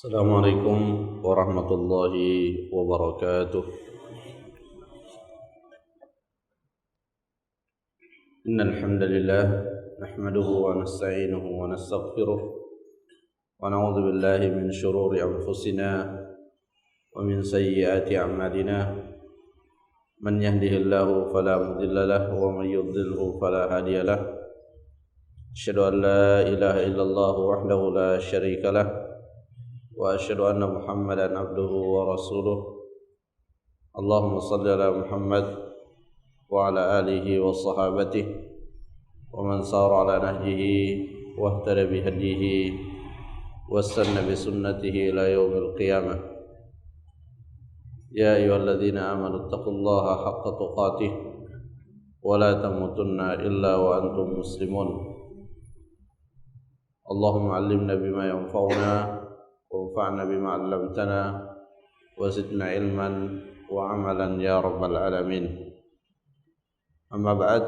Assalamualaikum warahmatullahi wabarakatuh. Innal hamdalillah nahmaduhu wa nasta'inuhu wa nastaghfiruh wa na'udzu billahi min shururi anfusina wa min sayyiati a'malina. Man yahdihillahu fala mudilla lahu wa man yudlilhu fala hadiya lahu. Asyhadu an la ilaha illallah wahdahu la syarika lahu wa asyhadu anna Muhammadan abduhu wa rasuluh. Allahumma shalli ala Muhammad wa ala alihi wa sahabatihi wa man sara ala nahjihi wa ihtada bi hadihi wa istanna bi sunnatihi ila yaumil qiyamah. Ya ayyuhalladzina amanu taqullaha haqqa tuqatih wa la tamutunna illa wa antum muslimun. Allahumma 'allimna bima yanfa'una وانفعنا بما علمتنا وزدنا علما وعملا يا رب العالمين. أما بعد،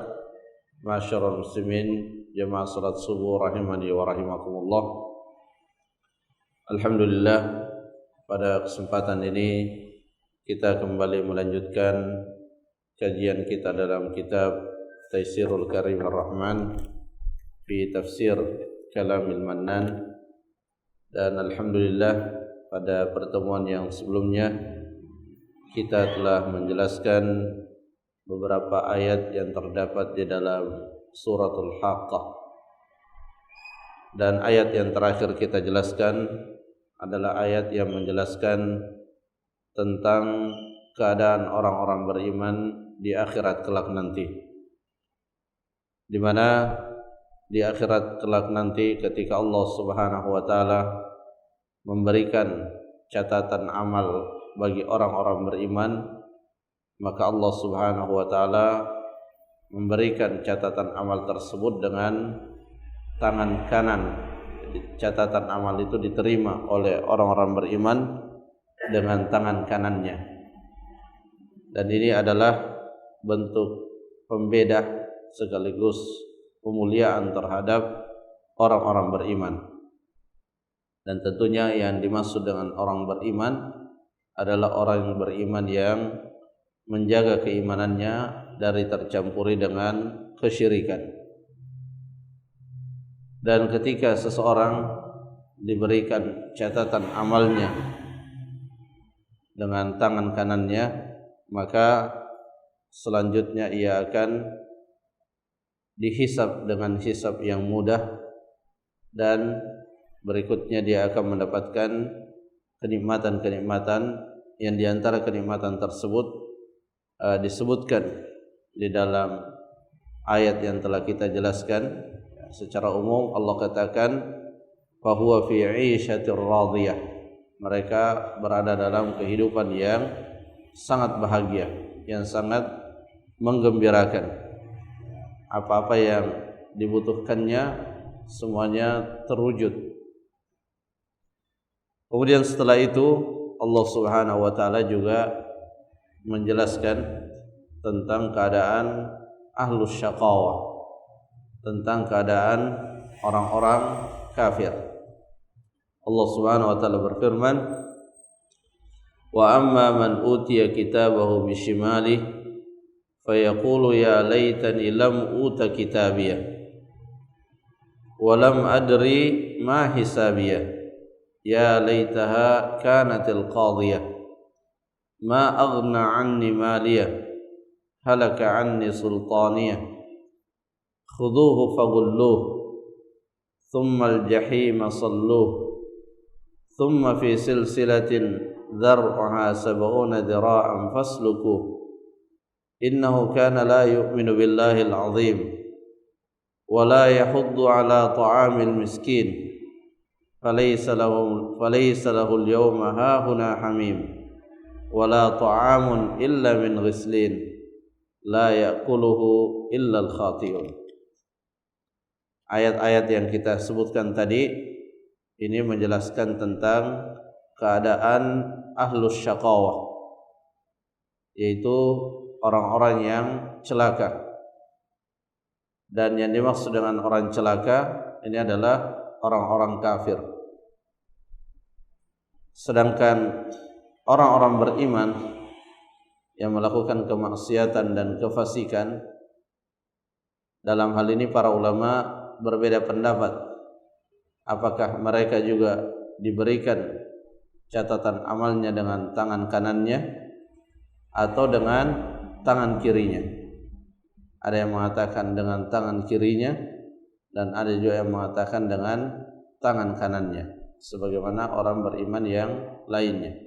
معاشر المسلمين jamaah salat subuh rahimani wa rahimakumullah. Alhamdulillah, pada kesempatan ini kita kembali melanjutkan kajian kita dalam kitab Taisirul Karim Ar-Rahman fi Tafsir Kalamil Mannan. Dan alhamdulillah, pada pertemuan yang sebelumnya kita telah menjelaskan beberapa ayat yang terdapat di dalam suratul Haqqah. Dan ayat yang terakhir kita jelaskan adalah ayat yang menjelaskan tentang keadaan orang-orang beriman di akhirat kelak nanti, di mana di akhirat kelak nanti ketika Allah Subhanahu wa taala memberikan catatan amal bagi orang-orang beriman, maka Allah Subhanahu wa taala memberikan catatan amal tersebut dengan tangan kanan. Catatan amal itu diterima oleh orang-orang beriman dengan tangan kanannya. Dan ini adalah bentuk pembeda sekaligus pemuliaan terhadap orang-orang beriman. Dan tentunya yang dimaksud dengan orang beriman adalah orang yang beriman yang menjaga keimanannya dari tercampuri dengan kesyirikan. Dan ketika seseorang diberikan catatan amalnya dengan tangan kanannya, maka selanjutnya ia akan dihisab dengan hisab yang mudah, dan berikutnya dia akan mendapatkan kenikmatan-kenikmatan yang diantara kenikmatan tersebut disebutkan di dalam ayat yang telah kita jelaskan. Secara umum Allah katakan fahuwa fi 'ishatir radiyah, mereka berada dalam kehidupan yang sangat bahagia, yang sangat menggembirakan. Apa-apa yang dibutuhkannya semuanya terwujud. Kemudian setelah itu Allah Subhanahu wa taala juga menjelaskan tentang keadaan ahlus syaqawah, tentang keadaan orang-orang kafir. Allah Subhanahu wa taala berfirman, "Wa amma man utiya kitabahu bishimalihi fayaqulu ya laitani lam uta kitabiyah wa lam adri ma hisabiyah ya laitaha kanatil qadiyah ma aghna anni maliyah halaka anni sultaniyah khuduhu faghulluh thumma al-jahima salluh thumma fi silsilatin dhar'uha sab'una dhira'an faslukuh innahu kana la yu'minu billahil azim wa la yahuddu ala ta'amil miskin falaysa lahu al-yawma hahuna hamim wa la ta'amun illa min ghislin la ya'kuluhu illa al-khati'un." Ayat-ayat yang kita sebutkan tadi ini menjelaskan tentang keadaan ahlus syaqawah, yaitu orang-orang yang celaka. Dan yang dimaksud dengan orang celaka ini adalah orang-orang kafir. Sedangkan orang-orang beriman yang melakukan kemaksiatan dan kefasikan, dalam hal ini para ulama berbeda pendapat. Apakah mereka juga diberikan catatan amalnya dengan tangan kanannya atau dengan tangan kirinya? Ada yang mengatakan dengan tangan kirinya, dan ada juga yang mengatakan dengan tangan kanannya, sebagaimana orang beriman yang lainnya.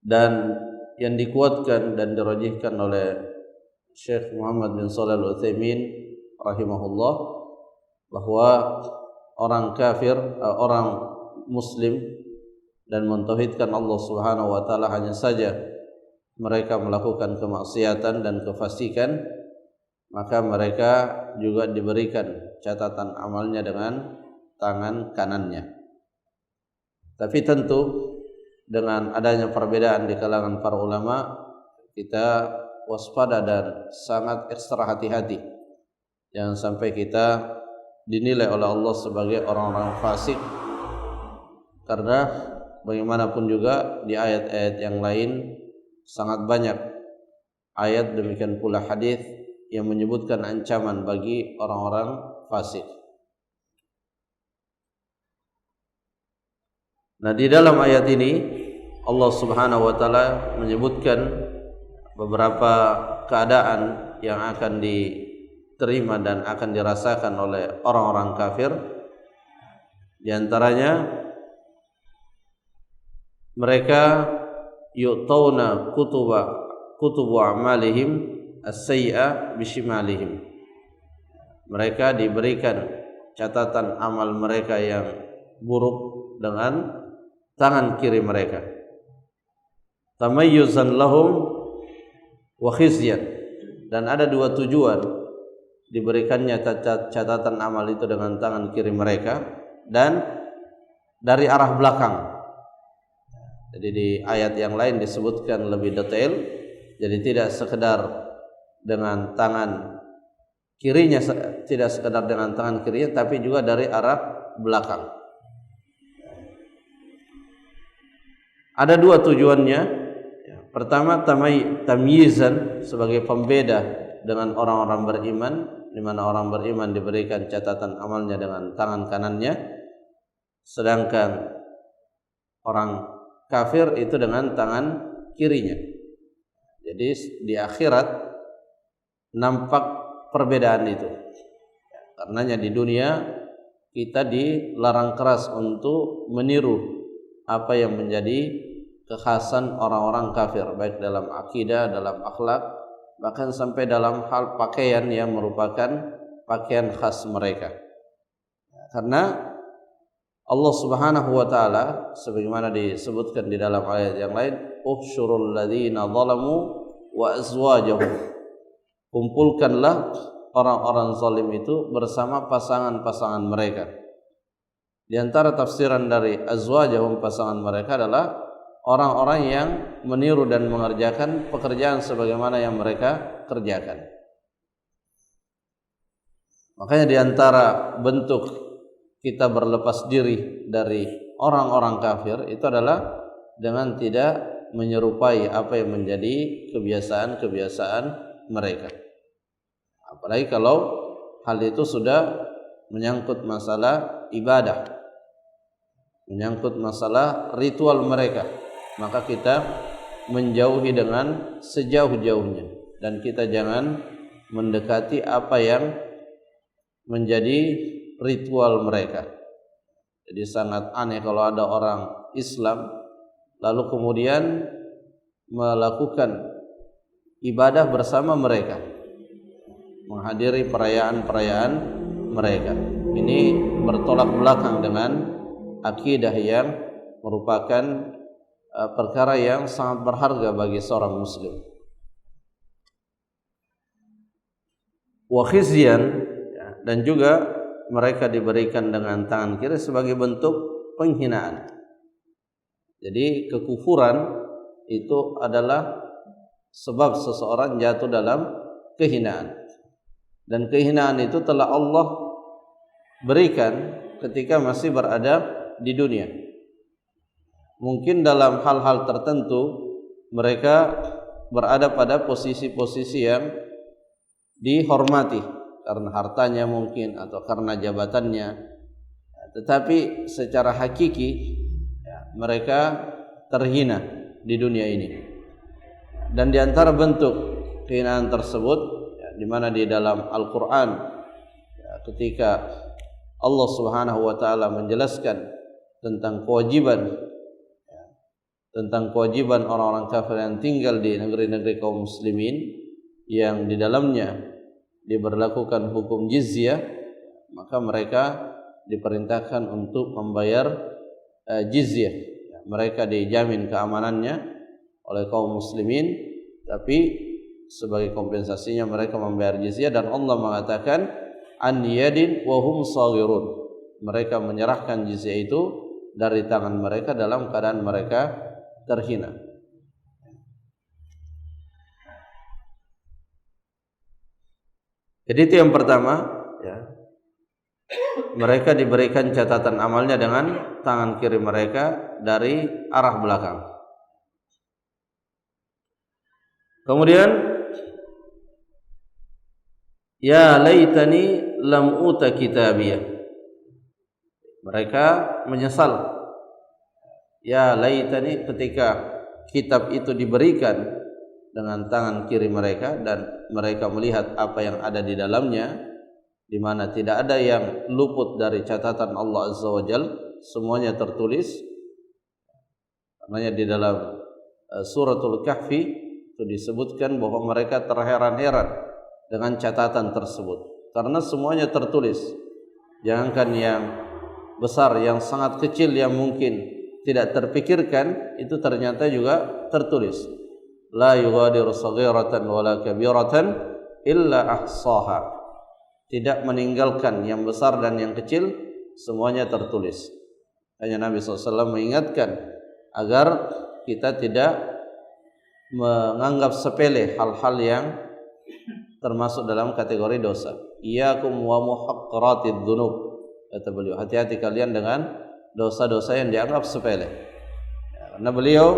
Dan yang dikuatkan dan dirajihkan oleh Syekh Muhammad bin Shalih Al-Utsaimin rahimahullah, bahwa orang kafir, orang muslim dan mentauhidkan Allah Subhanahu wa taala hanya saja mereka melakukan kemaksiatan dan kefasikan, maka mereka juga diberikan catatan amalnya dengan tangan kanannya. Tapi tentu dengan adanya perbedaan di kalangan para ulama, kita waspada dan sangat ekstra hati-hati, jangan sampai kita dinilai oleh Allah sebagai orang-orang fasik. Karena bagaimanapun juga di ayat-ayat yang lain sangat banyak ayat, demikian pula hadis yang menyebutkan ancaman bagi orang-orang fasik. Nah, di dalam ayat ini Allah Subhanahu wa taala menyebutkan beberapa keadaan yang akan diterima dan akan dirasakan oleh orang-orang kafir. Di antaranya mereka yu'tauna kutubu a'malihim as-sayyi'ah bishimalihim. Mereka diberikan catatan amal mereka yang buruk dengan tangan kiri mereka. Tamayyuzan lahum wa khizyan. Dan ada dua tujuan diberikannya catatan amal itu dengan tangan kiri mereka dan dari arah belakang. Jadi di ayat yang lain disebutkan lebih detail. Jadi tidak sekedar dengan tangan kirinya, tidak sekedar dengan tangan kirinya, tapi juga dari arah belakang. Ada dua tujuannya. Pertama, tamyizan, sebagai pembeda dengan orang-orang beriman, di mana orang beriman diberikan catatan amalnya dengan tangan kanannya, sedangkan orang kafir itu dengan tangan kirinya. Jadi di akhirat nampak perbedaan itu. Karenanya di dunia kita dilarang keras untuk meniru apa yang menjadi kekhasan orang-orang kafir, baik dalam akidah, dalam akhlak, bahkan sampai dalam hal pakaian yang merupakan pakaian khas mereka. Karena Allah Subhanahu wa taala sebagaimana disebutkan di dalam ayat yang lain, uhsyurul ladzina zalamu wa azwajahum. Kumpulkanlah orang-orang zalim itu bersama pasangan-pasangan mereka. Di antara tafsiran dari azwajahum, pasangan mereka, adalah orang-orang yang meniru dan mengerjakan pekerjaan sebagaimana yang mereka kerjakan. Makanya di antara bentuk kita berlepas diri dari orang-orang kafir itu adalah dengan tidak menyerupai apa yang menjadi kebiasaan-kebiasaan mereka. Apalagi kalau hal itu sudah menyangkut masalah ibadah, menyangkut masalah ritual mereka, maka kita menjauhi dengan sejauh-jauhnya, dan kita jangan mendekati apa yang menjadi ritual mereka. Jadi sangat aneh kalau ada orang Islam lalu kemudian melakukan ibadah bersama mereka, menghadiri perayaan-perayaan mereka. Ini bertolak belakang dengan akidah yang merupakan perkara yang sangat berharga bagi seorang muslim. Wa khizyan, dan juga mereka diberikan dengan tangan kiri sebagai bentuk penghinaan. Jadi kekufuran itu adalah sebab seseorang jatuh dalam kehinaan, dan kehinaan itu telah Allah berikan ketika masih berada di dunia. mungkin dalam hal-hal tertentu mereka berada pada posisi-posisi yang dihormati karena hartanya mungkin atau karena jabatannya, tetapi secara hakiki mereka terhina di dunia ini. Dan di antara bentuk kehinaan tersebut di mana di dalam Al-Qur'an ketika Allah Subhanahu wa taala menjelaskan tentang kewajiban orang-orang kafir yang tinggal di negeri-negeri kaum muslimin yang di dalamnya diberlakukan hukum jizyah, maka mereka diperintahkan untuk membayar jizyah. Mereka dijamin keamanannya oleh kaum muslimin, tapi sebagai kompensasinya mereka membayar jizyah. Dan Allah mengatakan an yadin wa hum saghirun, mereka menyerahkan jizyah itu dari tangan mereka dalam keadaan mereka terhina. Jadi itu yang pertama, ya. Mereka diberikan catatan amalnya dengan tangan kiri mereka dari arah belakang. Kemudian ya laitani lam uta kitabiyah, mereka menyesal. Ya laitani, ketika kitab itu diberikan dengan tangan kiri mereka dan mereka melihat apa yang ada di dalamnya, di mana tidak ada yang luput dari catatan Allah Azza wa Jalla, semuanya tertulis. Karena di dalam suratul Kahfi itu disebutkan bahwa mereka terheran-heran dengan catatan tersebut karena semuanya tertulis. Jangankan yang besar, yang sangat kecil yang mungkin tidak terpikirkan itu ternyata juga tertulis. La yughadiru saghiratan wala kabiratan illa ahsaha, tidak meninggalkan yang besar dan yang kecil, semuanya tertulis. Hanya Nabi SAW mengingatkan agar kita tidak menganggap sepele hal-hal yang termasuk dalam kategori dosa. Iyyakum wa muhaqqaratidz dzunub, kata beliau, hati-hati kalian dengan dosa-dosa yang dianggap sepele. Karena beliau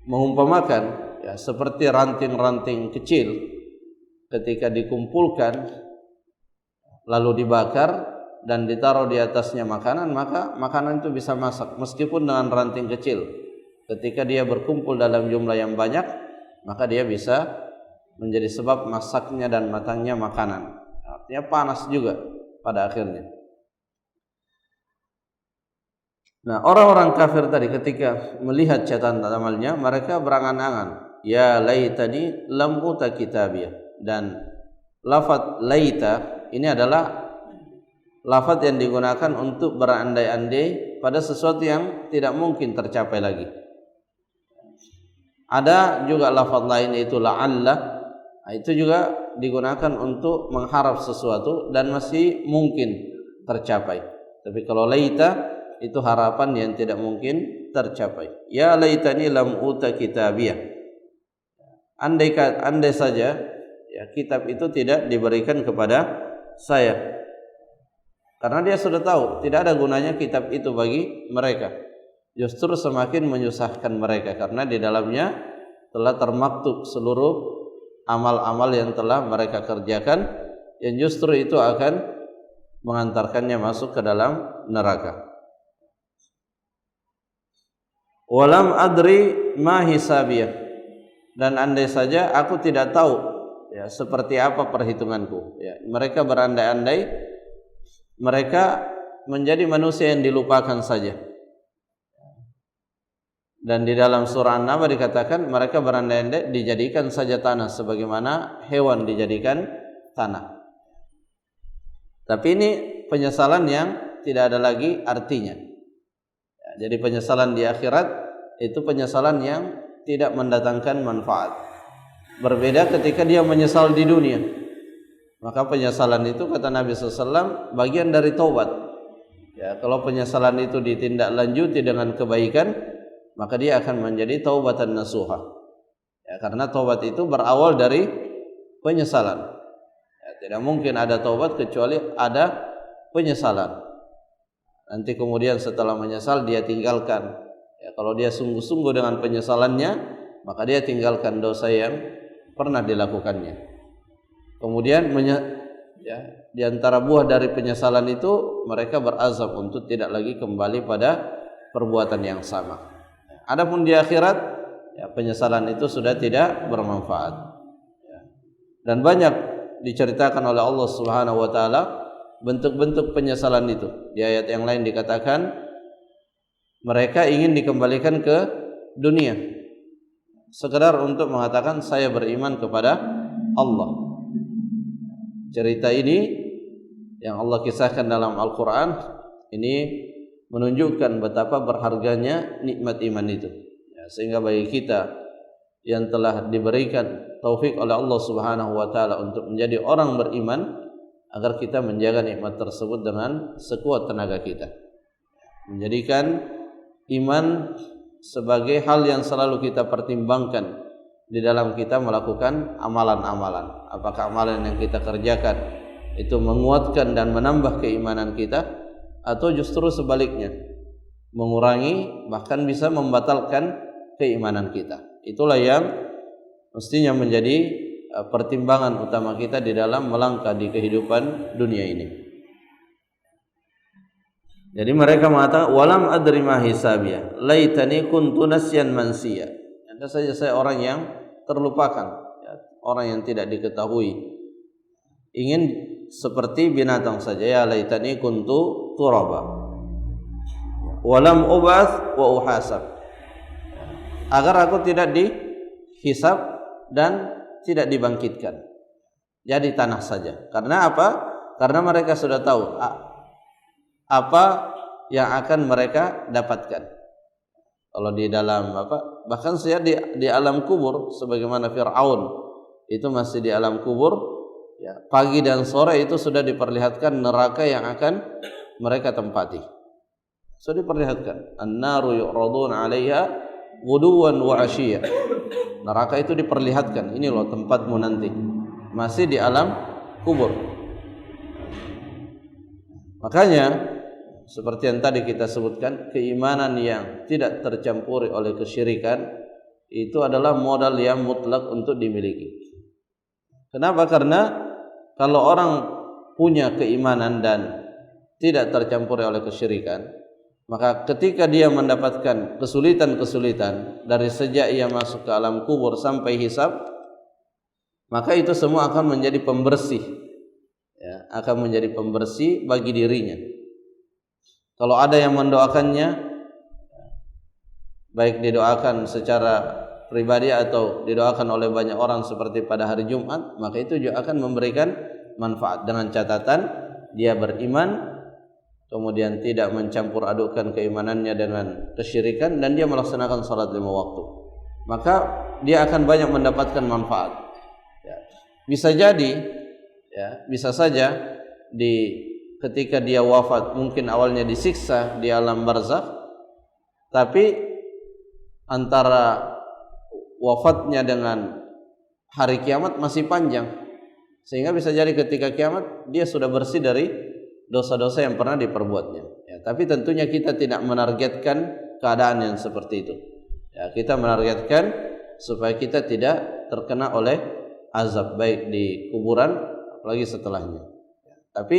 mengumpamakan seperti ranting-ranting kecil ketika dikumpulkan lalu dibakar dan ditaruh di atasnya makanan, maka makanan itu bisa masak meskipun dengan ranting kecil. Ketika dia berkumpul dalam jumlah yang banyak, maka dia bisa menjadi sebab masaknya dan matangnya makanan. Artinya panas juga pada akhirnya. Nah, orang-orang kafir tadi ketika melihat catatan amalnya, mereka berangan-angan, ya laitani lam uta kitabiyah. Dan lafaz laita ini adalah lafaz yang digunakan untuk berandai-andai pada sesuatu yang tidak mungkin tercapai lagi. Ada juga lafaz lain yaitu la'alla, itu juga digunakan untuk mengharap sesuatu dan masih mungkin tercapai. Tapi kalau laita itu harapan yang tidak mungkin tercapai. Ya laitani lam uta kitabiyah. Andai saja ya kitab itu tidak diberikan kepada saya. Karena dia sudah tahu tidak ada gunanya kitab itu bagi mereka. Justru semakin menyusahkan mereka karena di dalamnya telah termaktub seluruh amal-amal yang telah mereka kerjakan, yang justru itu akan mengantarkannya masuk ke dalam neraka. Walam adri ma hisabiyah, dan andai saja aku tidak tahu ya seperti apa perhitunganku. Ya, mereka berandai-andai, mereka menjadi manusia yang dilupakan saja. Dan di dalam surah An-Naml dikatakan mereka berandai-andai dijadikan saja tanah sebagaimana hewan dijadikan tanah. Tapi ini penyesalan yang tidak ada lagi artinya. Ya, jadi penyesalan di akhirat itu penyesalan yang tidak mendatangkan manfaat. Berbeda ketika dia menyesal di dunia. Maka penyesalan itu kata Nabi SAW bagian dari taubat. Ya, kalau penyesalan itu ditindaklanjuti dengan kebaikan, maka dia akan menjadi taubatan nasuha. Ya, karena taubat itu berawal dari penyesalan. Ya, tidak mungkin ada taubat kecuali ada penyesalan. Nanti kemudian setelah menyesal dia tinggalkan Ya, kalau dia sungguh-sungguh dengan penyesalannya, maka dia tinggalkan dosa yang pernah dilakukannya. Kemudian di antara buah dari penyesalan itu mereka berazam untuk tidak lagi kembali pada perbuatan yang sama. Adapun di akhirat, ya, penyesalan itu sudah tidak bermanfaat. Ya. Dan banyak diceritakan oleh Allah Subhanahu wa taala bentuk-bentuk penyesalan itu. Di ayat yang lain dikatakan mereka ingin dikembalikan ke dunia sekedar untuk mengatakan saya beriman kepada Allah. Cerita ini yang Allah kisahkan dalam Al-Quran ini menunjukkan betapa berharganya nikmat iman itu, ya, sehingga bagi kita yang telah diberikan taufik oleh Allah Subhanahu wa taala untuk menjadi orang beriman, agar kita menjaga nikmat tersebut dengan sekuat tenaga kita, menjadikan iman sebagai hal yang selalu kita pertimbangkan di dalam kita melakukan amalan-amalan. Apakah amalan yang kita kerjakan itu menguatkan dan menambah keimanan kita, atau justru sebaliknya mengurangi bahkan bisa membatalkan keimanan kita. Itulah yang mestinya menjadi pertimbangan utama kita di dalam melangkah di kehidupan dunia ini. Jadi mereka mengatakan walam adri ma hisabiyah laitani kuntu nasyan mansiya. Ada saja saya orang yang terlupakan, ya, orang yang tidak diketahui. Ingin seperti binatang saja, ya laitani kuntu turaba walam ubats wa uhasab, agar aku tidak dihisab dan tidak dibangkitkan, jadi tanah saja. Karena apa? Karena mereka sudah tahu apa yang akan mereka dapatkan. Kalau di dalam bahkan saya di alam kubur, sebagaimana Fir'aun itu masih di alam kubur, ya, pagi dan sore itu sudah diperlihatkan neraka yang akan mereka tempati. Sudah diperlihatkan, an-naru yu'raduna 'alaiha ghuduwan wa 'ashiyya. Neraka itu diperlihatkan, ini loh tempatmu nanti. Masih di alam kubur. Makanya seperti yang tadi kita sebutkan, keimanan yang tidak tercampuri oleh kesyirikan itu adalah modal yang mutlak untuk dimiliki. Kenapa? Karena kalau orang punya keimanan dan tidak tercampuri oleh kesyirikan, maka ketika dia mendapatkan kesulitan-kesulitan dari sejak ia masuk ke alam kubur sampai hisab, maka itu semua akan menjadi pembersih, ya, akan menjadi pembersih bagi dirinya. Kalau ada yang mendoakannya, baik didoakan secara pribadi atau didoakan oleh banyak orang seperti pada hari Jumat, maka itu juga akan memberikan manfaat, dengan catatan dia beriman, kemudian tidak mencampur adukkan keimanannya dengan kesyirikan, dan dia melaksanakan salat 5 waktu, maka dia akan banyak mendapatkan manfaat. Ya. Bisa jadi, ya, bisa saja ketika dia wafat mungkin awalnya disiksa di alam barzakh, tapi antara wafatnya dengan hari kiamat masih panjang, sehingga bisa jadi ketika kiamat dia sudah bersih dari dosa-dosa yang pernah diperbuatnya. Ya, tapi tentunya kita tidak menargetkan keadaan yang seperti itu. Ya, kita menargetkan supaya kita tidak terkena oleh azab baik di kuburan apalagi setelahnya. Ya, tapi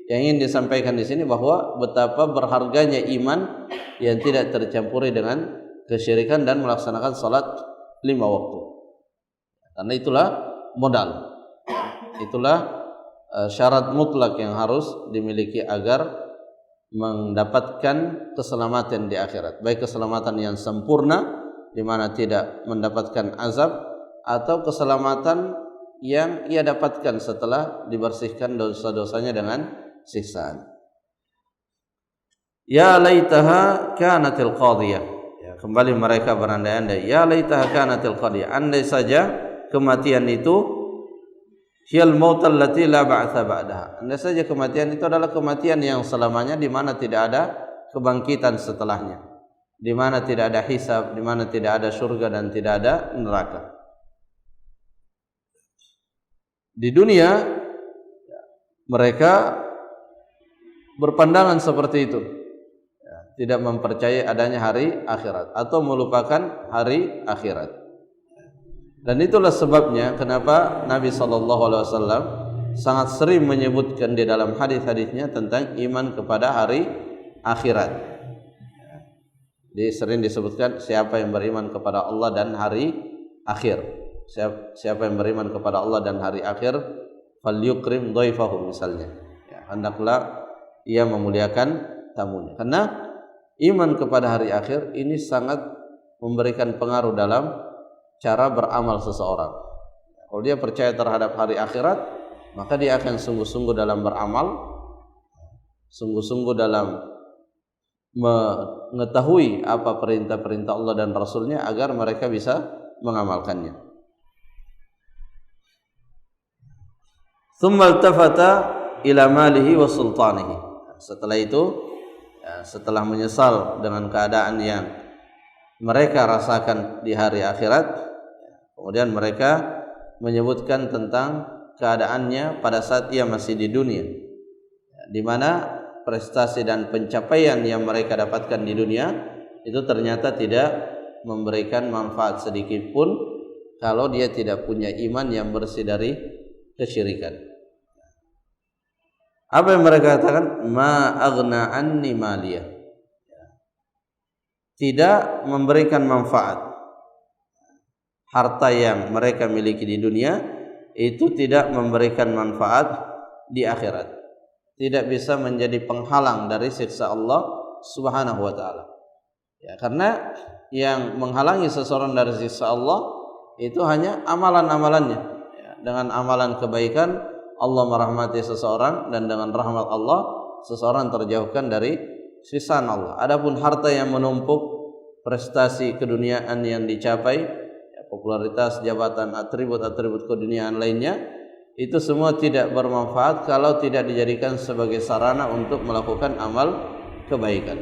yang ingin disampaikan di sini bahwa betapa berharganya iman yang tidak tercampuri dengan kesyirikan dan melaksanakan salat 5 waktu. Karena itulah modal. Itulah syarat mutlak yang harus dimiliki agar mendapatkan keselamatan di akhirat, baik keselamatan yang sempurna di mana tidak mendapatkan azab, atau keselamatan yang ia dapatkan setelah dibersihkan dosa-dosanya dengan siksaan. Ya laitaha kanatil qadiyah. Ya, kembali mereka berandai-andai, ya laitaha kanatil qadiyah, andai saja kematian itu hiyal mautal lati la ba'tsa ba'daha. Andai saja kematian itu adalah kematian yang selamanya, di mana tidak ada kebangkitan setelahnya, di mana tidak ada hisab, di mana tidak ada surga dan tidak ada neraka. Di dunia mereka berpandangan seperti itu. tidak mempercayai adanya hari akhirat atau melupakan hari akhirat. Dan itulah sebabnya kenapa Nabi SAW sangat sering menyebutkan di dalam hadis-hadisnya tentang iman kepada hari akhirat. Jadi sering disebutkan siapa yang beriman kepada Allah dan hari akhir. Siapa yang beriman kepada Allah dan hari akhir, falyukrim dhaifahu misalnya. Ya, hendaklah ia memuliakan tamunya. Karena iman kepada hari akhir ini sangat memberikan pengaruh dalam cara beramal seseorang. Kalau dia percaya terhadap hari akhirat, maka dia akan sungguh-sungguh dalam beramal, sungguh-sungguh dalam mengetahui apa perintah-perintah Allah dan Rasulnya agar mereka bisa mengamalkannya. Tsumma iltafata ila malihi wa sultanihi. Setelah itu, setelah menyesal dengan keadaan yang mereka rasakan di hari akhirat, kemudian mereka menyebutkan tentang keadaannya pada saat ia masih di dunia, di mana prestasi dan pencapaian yang mereka dapatkan di dunia itu ternyata tidak memberikan manfaat sedikit pun kalau dia tidak punya iman yang bersih dari kesyirikan. Apa yang mereka katakan? Ma aghna anni maliyah. Tidak memberikan manfaat. Harta yang mereka miliki di dunia itu tidak memberikan manfaat di akhirat. Tidak bisa menjadi penghalang dari siksa Allah Subhanahu wa taala. Ya, karena yang menghalangi seseorang dari siksa Allah itu hanya amalan-amalannya. Ya, dengan amalan kebaikan Allah merahmati seseorang, dan dengan rahmat Allah seseorang terjauhkan dari siksaan Allah. Adapun harta yang menumpuk, prestasi keduniaan yang dicapai, ya, popularitas, jabatan, atribut-atribut keduniaan lainnya, itu semua tidak bermanfaat kalau tidak dijadikan sebagai sarana untuk melakukan amal kebaikan.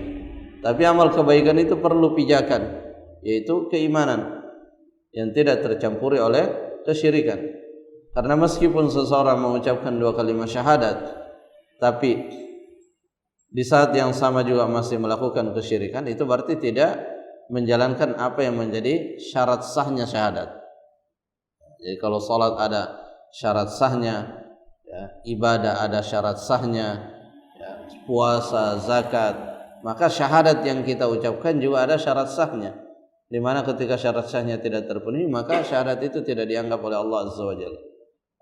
Tapi amal kebaikan itu perlu pijakan, yaitu keimanan yang tidak tercampuri oleh kesyirikan. Karena meskipun seseorang mengucapkan 2 kalimat syahadat, tapi di saat yang sama juga masih melakukan kesyirikan, itu berarti tidak menjalankan apa yang menjadi syarat sahnya syahadat. Jadi kalau salat ada syarat sahnya, ya, ibadah ada syarat sahnya, ya, puasa, zakat, maka syahadat yang kita ucapkan juga ada syarat sahnya. Di mana ketika syarat sahnya tidak terpenuhi, maka syahadat itu tidak dianggap oleh Allah Azza wa Jalla.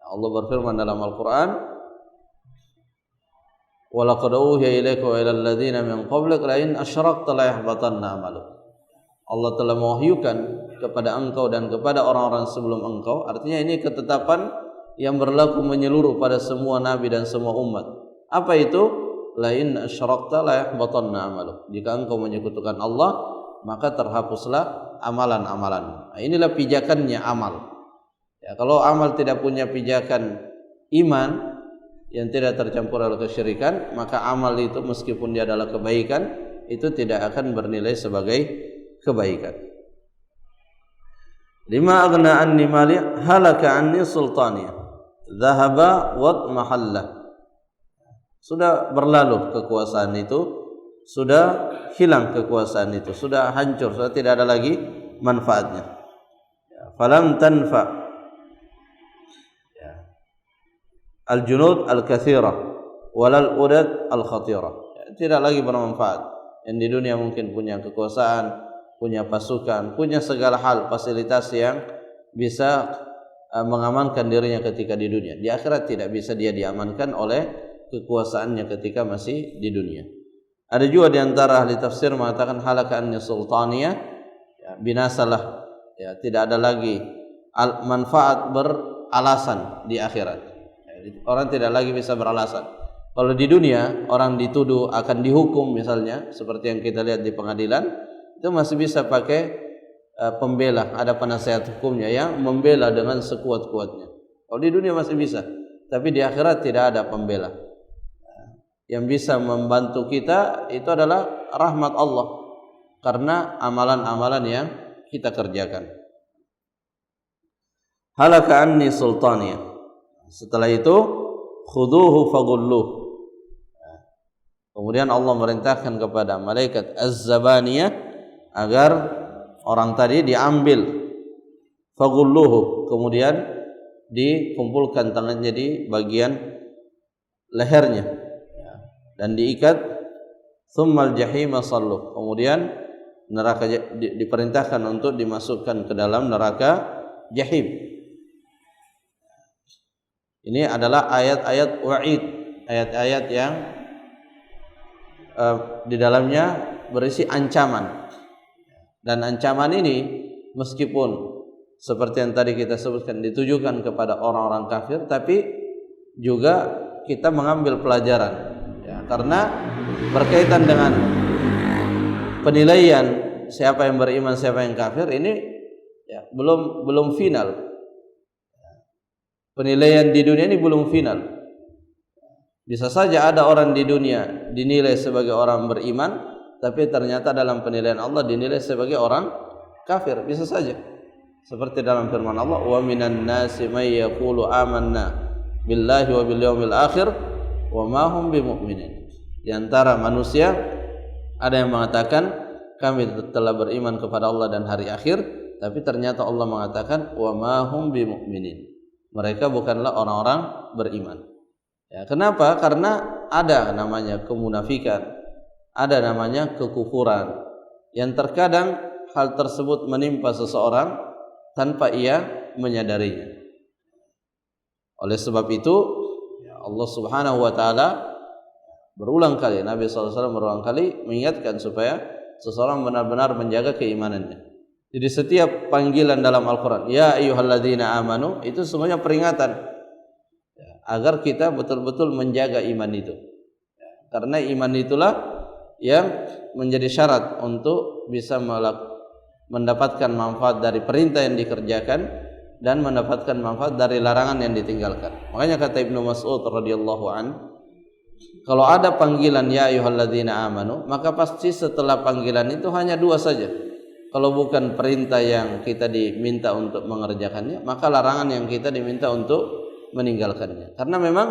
Allah berfirman dalam Al-Quran, wa laqad uhiya ilaika wa ilal ladzina min qablik la in asyrakta la yahbatanna 'amaluk. Allah telah mewahyukan kepada engkau dan kepada orang-orang sebelum engkau. Artinya ini ketetapan yang berlaku menyeluruh pada semua nabi dan semua umat. Apa itu? La in asyrakta la yahbatanna 'amaluk. Jika engkau menyekutukan Allah, maka terhapuslah amalan-amalan. Nah, inilah pijakannya amal. Ya, kalau amal tidak punya pijakan iman yang tidak tercampur oleh kesyirikan, maka amal itu meskipun dia adalah kebaikan, itu tidak akan bernilai sebagai kebaikan. Lima aghna anni mali halaka anni sultaniya dhahaba wa mahalla. Sudah berlalu kekuasaan itu, sudah hilang kekuasaan itu, sudah hancur, sudah tidak ada lagi manfaatnya. Falam tanfa al-junud al-katsira walal udad al-khatira. Tidak lagi bermanfaat. Yang di dunia mungkin punya kekuasaan, punya pasukan, punya segala hal fasilitas yang bisa mengamankan dirinya ketika di dunia. Di akhirat tidak bisa dia diamankan oleh kekuasaannya ketika masih di dunia. Ada juga di antara ahli tafsir mengatakan halaka anni sultaniyah, ya, binasalah, ya, tidak ada lagi manfaat beralasan di akhirat. Orang tidak lagi bisa beralasan. Kalau di dunia orang dituduh akan dihukum misalnya, seperti yang kita lihat di pengadilan, itu masih bisa pakai pembela, ada penasihat hukumnya yang membela dengan sekuat-kuatnya. Kalau di dunia masih bisa, tapi di akhirat tidak ada pembela. Yang bisa membantu kita itu adalah rahmat Allah, karena amalan-amalan yang kita kerjakan. Halaka anni sultaniyah. Setelah itu khuduhu faghulluh. Kemudian Allah merintahkan kepada malaikat Az-Zabaniyah agar orang tadi diambil, faghulluhu, kemudian dikumpulkan tangannya di bagian lehernya dan diikat, tsummal jahima salluh, kemudian neraka diperintahkan untuk dimasukkan ke dalam neraka jahim. Ini adalah ayat-ayat wa'id, ayat-ayat yang di dalamnya berisi ancaman. Dan ancaman ini meskipun seperti yang tadi kita sebutkan ditujukan kepada orang-orang kafir, tapi juga kita mengambil pelajaran ya, karena berkaitan dengan penilaian siapa yang beriman, siapa yang kafir, ini ya, belum final. Penilaian di dunia ini belum final. Bisa saja ada orang di dunia dinilai sebagai orang beriman, tapi ternyata dalam penilaian Allah dinilai sebagai orang kafir. Bisa saja. Seperti dalam firman Allah, "Wa minan nasi may yaqulu amanna billahi wa bil yaumil akhir wa ma hum bimu'minin." Di antara manusia ada yang mengatakan kami telah beriman kepada Allah dan hari akhir, tapi ternyata Allah mengatakan wa ma hum bimu'minin. Mereka bukanlah orang-orang beriman. Ya, kenapa? Karena ada namanya kemunafikan, ada namanya kekufuran yang terkadang hal tersebut menimpa seseorang tanpa ia menyadarinya. Oleh sebab itu Allah Subhanahu wa taala berulang kali, Nabi SAW berulang kali mengingatkan supaya seseorang benar-benar menjaga keimanannya. Jadi setiap panggilan dalam Al-Quran, ya ayyuhalladzina amanu, itu semuanya peringatan agar kita betul-betul menjaga iman itu. Karena iman itulah yang menjadi syarat untuk bisa mendapatkan manfaat dari perintah yang dikerjakan dan mendapatkan manfaat dari larangan yang ditinggalkan. Makanya kata Ibnu Mas'ud radhiyallahu an, kalau ada panggilan ya ayyuhalladzina amanu, maka pasti setelah panggilan itu hanya dua saja. Kalau bukan perintah yang kita diminta untuk mengerjakannya, maka larangan yang kita diminta untuk meninggalkannya. Karena memang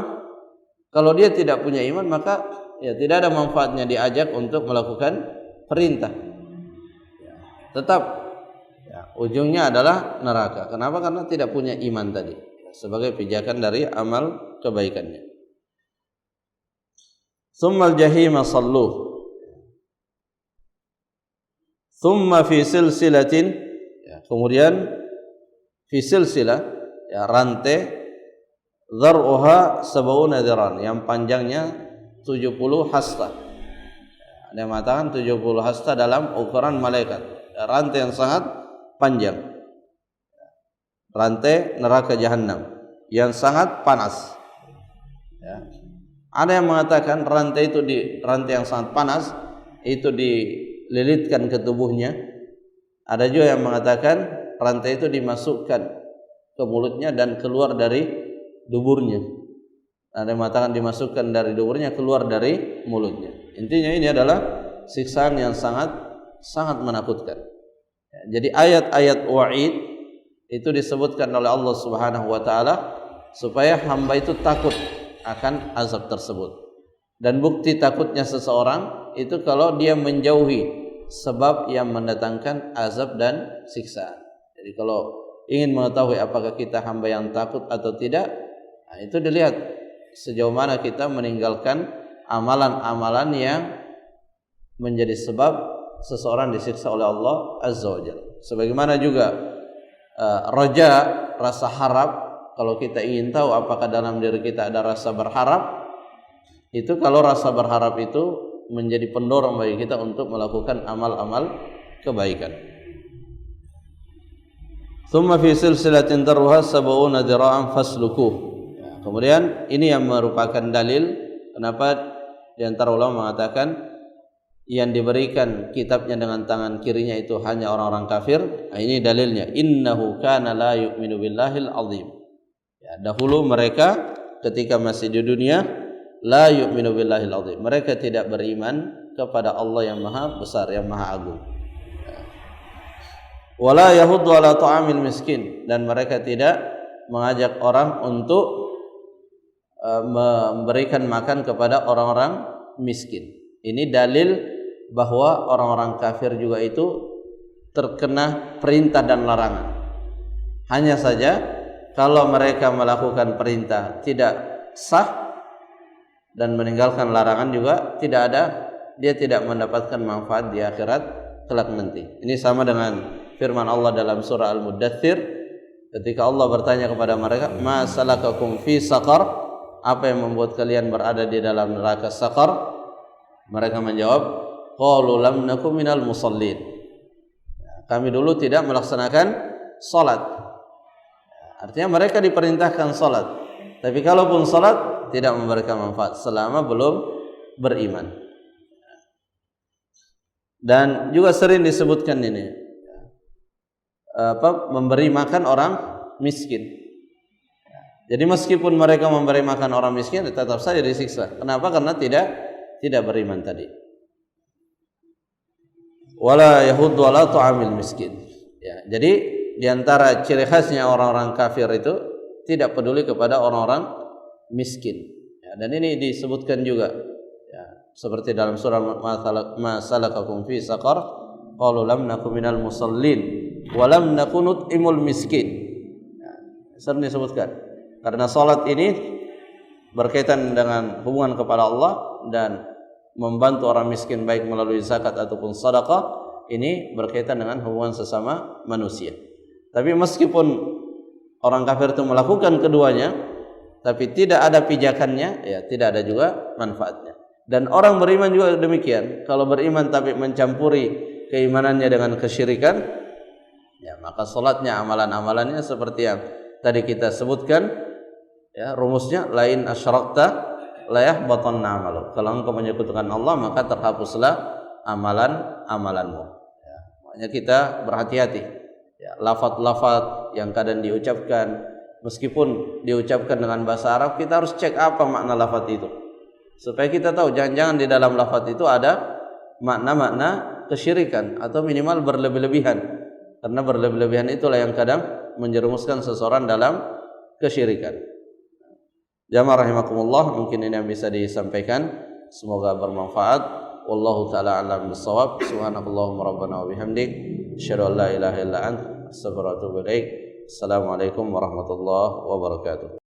kalau dia tidak punya iman, maka ya tidak ada manfaatnya diajak untuk melakukan perintah. Tetap ya, ujungnya adalah neraka. Kenapa? Karena tidak punya iman tadi, sebagai pijakan dari amal kebaikannya. Tsummal jahima salluh. Tsumma fi silsilatin, ya, kemudian fi silsilah, ya, rantai, dhar'uha sab'una dhiran, yang panjangnya 70 hasta. Ada yang mengatakan 70 hasta dalam ukuran malaikat. Rantai yang sangat panjang. Rantai neraka jahanam yang sangat panas. Ya. Ada yang mengatakan rantai yang sangat panas itu dililitkan ke tubuhnya. Ada juga yang mengatakan rantai itu dimasukkan ke mulutnya dan keluar dari duburnya. Ada yang mengatakan dimasukkan dari duburnya keluar dari mulutnya. Intinya ini adalah siksaan yang sangat menakutkan. Jadi ayat-ayat wa'id itu disebutkan oleh Allah Subhanahu wa taala supaya hamba itu takut akan azab tersebut. Dan bukti takutnya seseorang itu kalau dia menjauhi sebab yang mendatangkan azab dan siksaan. Jadi kalau ingin mengetahui apakah kita hamba yang takut atau tidak, nah, itu dilihat sejauh mana kita meninggalkan amalan-amalan yang menjadi sebab seseorang disiksa oleh Allah Azza wa Jalla. Sebagaimana juga roja, rasa harap, kalau kita ingin tahu apakah dalam diri kita ada rasa berharap, itu kalau rasa berharap itu menjadi pendorong bagi kita untuk melakukan amal-amal kebaikan. Tsumma fi silsilatin darruha sab'una dhira'an faslukuh. Kemudian ini yang merupakan dalil kenapa di antara ulama mengatakan yang diberikan kitabnya dengan tangan kirinya itu hanya orang-orang kafir. Nah, ini dalilnya, innahu kana la yu'minu billahil azim. Ya, dahulu mereka ketika masih di dunia la yu'minu billahil azim, mereka tidak beriman kepada Allah yang maha besar, yang maha agung. Wala yahuddu ala ta'amil miskin, dan mereka tidak mengajak orang untuk memberikan makan kepada orang-orang miskin. Ini dalil bahwa orang-orang kafir juga itu terkena perintah dan larangan. Hanya saja kalau mereka melakukan perintah tidak sah dan meninggalkan larangan juga dia tidak mendapatkan manfaat di akhirat kelak nanti. Ini sama dengan firman Allah dalam surah Al-Muddathir ketika Allah bertanya kepada mereka, "Ma salakakum fi saqar?" Apa yang membuat kalian berada di dalam neraka saqar? Mereka menjawab, "Qalu lam nakum minal musallin." Kami dulu tidak melaksanakan salat. Artinya mereka diperintahkan salat, tapi kalaupun salat tidak memberikan manfaat selama belum beriman. Dan juga sering disebutkan ini memberi makan orang miskin. Jadi meskipun mereka memberi makan orang miskin tetap saja disiksa. Kenapa? Karena tidak beriman tadi. Wala yahuddu ala ta'amil miskin. Ya, jadi di antara ciri khasnya orang-orang kafir itu tidak peduli kepada orang-orang miskin. Ya, dan ini disebutkan juga ya, seperti dalam surah Ma salakakum fi saqar qalu lam nakum minal musallin wa lam nakun nut'imul miskin. Ya, sering disebutkan karena salat ini berkaitan dengan hubungan kepada Allah dan membantu orang miskin baik melalui zakat ataupun sedekah, ini berkaitan dengan hubungan sesama manusia. Tapi meskipun orang kafir itu melakukan keduanya, tapi tidak ada pijakannya, ya tidak ada juga manfaatnya. Dan orang beriman juga demikian. Kalau beriman tapi mencampuri keimanannya dengan kesyirikan, ya maka salatnya, amalan-amalannya seperti yang tadi kita sebutkan, ya rumusnya lain asyrakta la yahbatanna amalu. Kalau engkau menyekutukan Allah maka terhapuslah amalan-amalanmu. Ya, makanya kita berhati-hati. Ya, lafaz-lafaz yang kadang diucapkan meskipun diucapkan dengan bahasa Arab, kita harus cek apa makna lafaz itu. Supaya kita tahu jangan-jangan di dalam lafaz itu ada makna-makna kesyirikan atau minimal berlebih-lebihan. Karena berlebih-lebihan itulah yang kadang menjerumuskan seseorang dalam kesyirikan. Jamaah rahimakumullah, mungkin ini yang bisa disampaikan, semoga bermanfaat. Wallahu taala alam bisawab. Subhanakallahumma rabbana wa bihamdik, asyhadu an la ilaha illa anta, astaghfiruka wa atubu ilaik. Assalamualaikum warahmatullahi wabarakatuh.